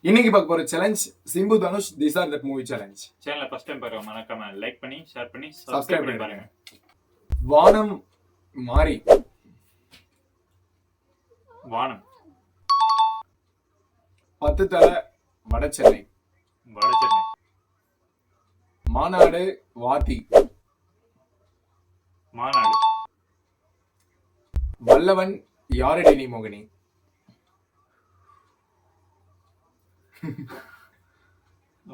இன்னைக்கு பார்க்க போற challenge Simbu Dhanush this or that movie challenge. சேனலை ஃபர்ஸ்ட் டைம் பாருங்க, மறக்காம லைக் பண்ணி ஷேர் பண்ணி சப்ஸ்கிரைப் சப்ஸ்கிரைப் பண்ணி பண்ணி பாருங்க. வானம் மாறி வானம் 10 தலை வட சென்னை வட சென்னை மாநாடு வாத்தி மாநாடு வல்லவன் யாரடி நீ மோகினி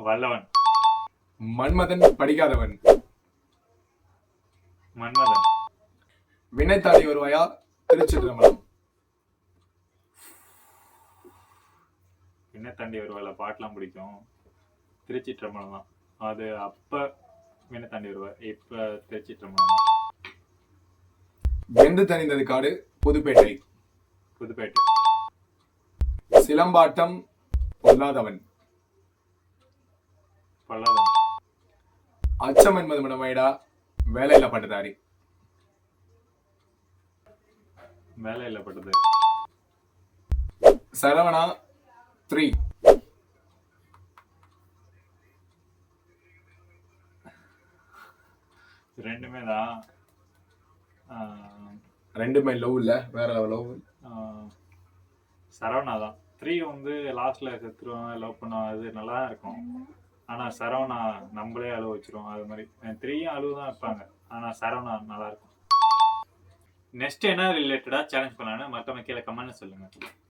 வல்லவன் மன்மதன் படிக்காதவன் மன்மதன் வினை தாண்டி வருவாயா திருச்சிற்றம்பலம் விண்ணை தாண்டி வருவாள் பாட்டெலாம் பிடிக்கும். திருச்சிற்றம்பலம் தான் அது. அப்போ விண்ணை தாண்டி வருவாள், இப்போ திருச்சிற்றம்பலம் தான். வெந்து தணிந்தது காடு புதுப்பேட்டை புதுப்பேட்டை சிலம்பாட்டம் பொல்லாதவன் பல்லாதான் அச்சம் என்பது மடமைடா வேலையில பட்டதாரி வேலை இல்லை பட்டது. சரவணா 3 ரெண்டுமே தான். ரெண்டுமே லவ் இல்ல, வேற லவ். சரவணா தான். 3 வந்து லாஸ்ட்ல செத்துருவான், லவ் பண்ணுவான், அது நல்லா தான் இருக்கும். ஆனால் சரவணா நம்மளே அழுவ வச்சிருவோம். அது மாதிரி 3யும் அழுவு தான் வைப்பாங்க, ஆனால் சரவணா நல்லா இருக்கும். நெக்ஸ்ட் என்ன ரிலேட்டடாக சேலஞ்ச் பண்ணலான்னு மற்றவங்க கீழே கமெண்ட்ல சொல்லுங்க.